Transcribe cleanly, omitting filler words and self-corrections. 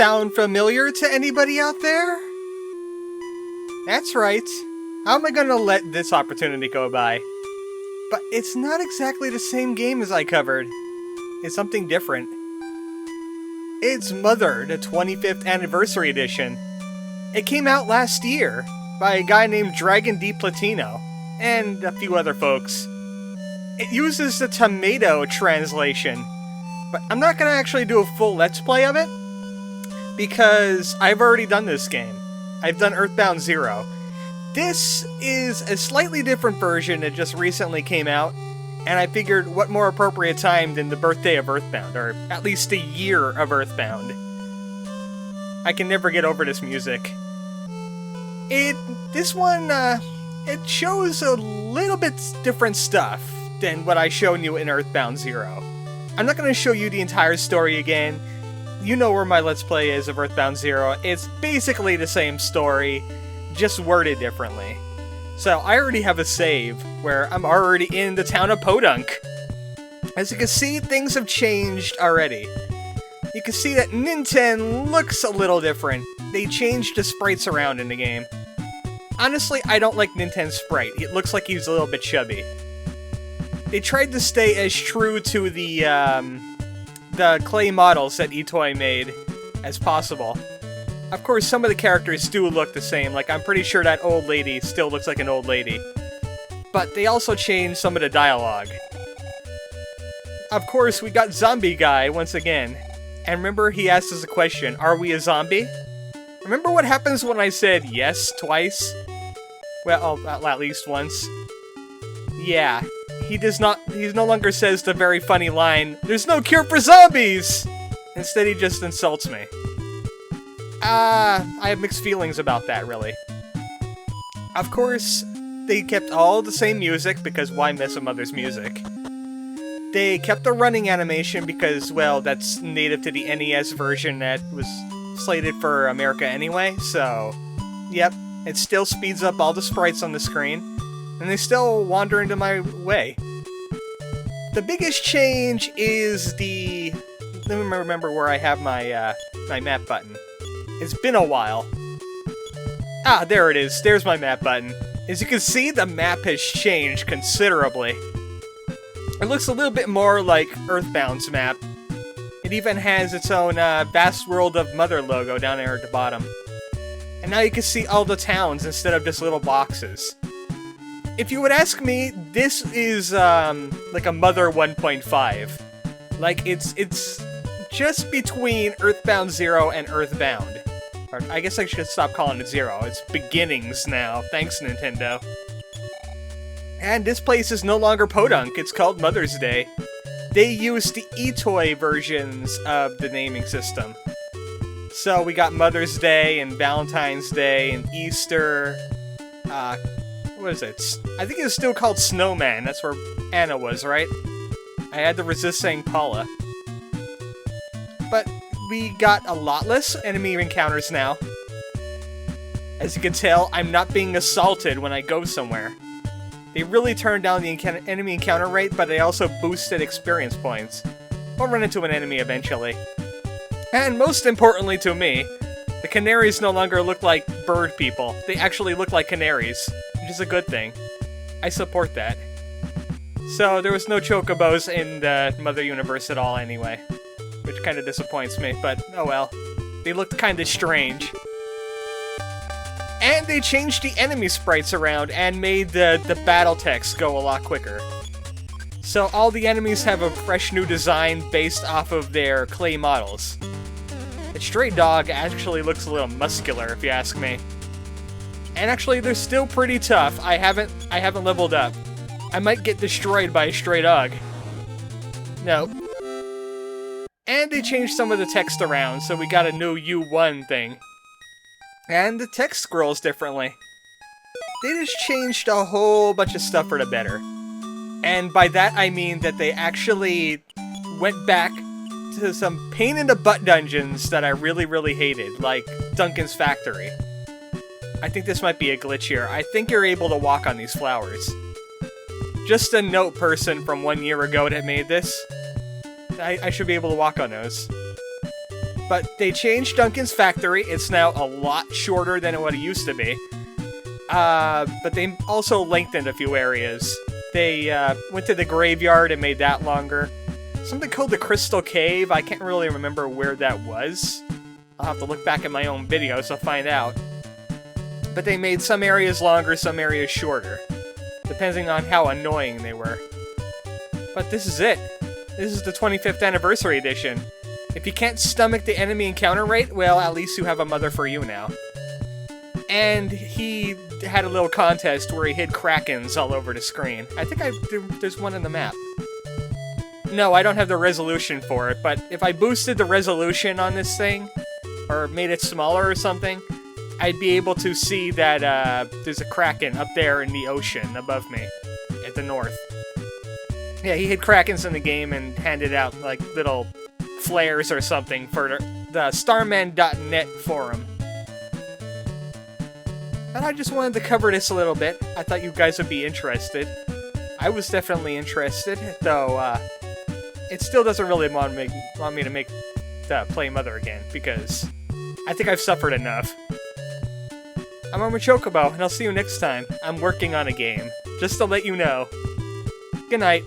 sound familiar to anybody out there? That's right. How am I gonna let this opportunity go by? But it's not exactly the same game as I covered. It's something different. It's Mother, the 25th Anniversary Edition. It came out last year by a guy named Dragon D Platino and a few other folks. It uses the tomato translation, but I'm not gonna actually do a full Let's Play of it because I've already done this game. I've done Earthbound 0. This is a slightly different version that just recently came out, and I figured what more appropriate time than the birthday of Earthbound, or at least a year of Earthbound. I can never get over this music. This one, it shows a little bit different stuff than what I've shown you in Earthbound 0. I'm not going to show you the entire story again. You know where my Let's Play is of Earthbound 0. It's basically the same story, just worded differently. So I already have a save where I'm already in the town of Podunk. As you can see, things have changed already. You can see that Ninten looks a little different. They changed the sprites around in the game. Honestly, I don't like Ninten's sprite. It looks like he's a little bit chubby. They tried to stay as true to the clay models that Itoy made as possible. Of course, some of the characters do look the same, like I'm pretty sure that old lady still looks like an old lady. But they also changed some of the dialogue. Of course, we got Zombie Guy once again. And remember, he asked us a question, are we a zombie? Remember what happens when I said yes twice? Well, at least once. Yeah, he no longer says the very funny line, "There's no cure for zombies!" Instead, he just insults me. I have mixed feelings about that, really. Of course, they kept all the same music, because why mess with Mother's music? They kept the running animation because, well, that's native to the NES version that was slated for America anyway, so... Yep, it still speeds up all the sprites on the screen, and they still wander into my way. The biggest change is the... Let me remember where I have my, my map button. It's been a while. Ah, there it is. There's my map button. As you can see, the map has changed considerably. It looks a little bit more like Earthbound's map. It even has its own Vast World of Mother logo down there at the bottom. And now you can see all the towns instead of just little boxes. If you would ask me, this is like a Mother 1.5. Like, it's just between Earthbound 0 and Earthbound. Or, I guess I should stop calling it 0. It's beginnings now. Thanks, Nintendo. And this place is no longer Podunk. It's called Mother's Day. They used the Itoy versions of the naming system. So we got Mother's Day and Valentine's Day and Easter. What is it? I think it's still called Snowman. That's where Anna was, right? I had to resist saying Paula. But we got a lot less enemy encounters now. As you can tell, I'm not being assaulted when I go somewhere. They really turned down the enemy encounter rate, but they also boosted experience points. We'll run into an enemy eventually. And most importantly to me, the canaries no longer look like bird people. They actually look like canaries, which is a good thing. I support that. So there was no chocobos in the Mother universe at all anyway, which kind of disappoints me, but oh well. They looked kind of strange. And they changed the enemy sprites around and made the battle text go a lot quicker. So all the enemies have a fresh new design based off of their clay models. The stray dog actually looks a little muscular, if you ask me. And actually, they're still pretty tough. I haven't leveled up. I might get destroyed by a stray dog. No. And they changed some of the text around, so we got a new U1 thing. And the text scrolls differently. They just changed a whole bunch of stuff for the better. And by that I mean that they actually went back to some pain-in-the-butt dungeons that I really, really hated, like Duncan's Factory. I think this might be a glitch here. I think you're able to walk on these flowers. Just a note person from 1 year ago that made this. I should be able to walk on those. But they changed Duncan's factory. It's now a lot shorter than what it used to be. But they also lengthened a few areas. They went to the graveyard and made that longer. Something called the Crystal Cave. I can't really remember where that was. I'll have to look back at my own videos to find out. But they made some areas longer, some areas shorter, depending on how annoying they were. But this is it. This is the 25th anniversary edition. If you can't stomach the enemy encounter rate, well, at least you have a mother for you now. And he had a little contest where he hid Krakens all over the screen. I think there's one in the map. No, I don't have the resolution for it, but if I boosted the resolution on this thing, or made it smaller or something, I'd be able to see that there's a Kraken up there in the ocean above me, at the north. Yeah, he hid Krakens in the game and handed out, like, little flares or something for the Starman.net forum. And I just wanted to cover this a little bit. I thought you guys would be interested. I was definitely interested, though it still doesn't really want me to make play Mother again, because I think I've suffered enough. I'm ArmoredChocobo, and I'll see you next time. I'm working on a game, just to let you know. Good night.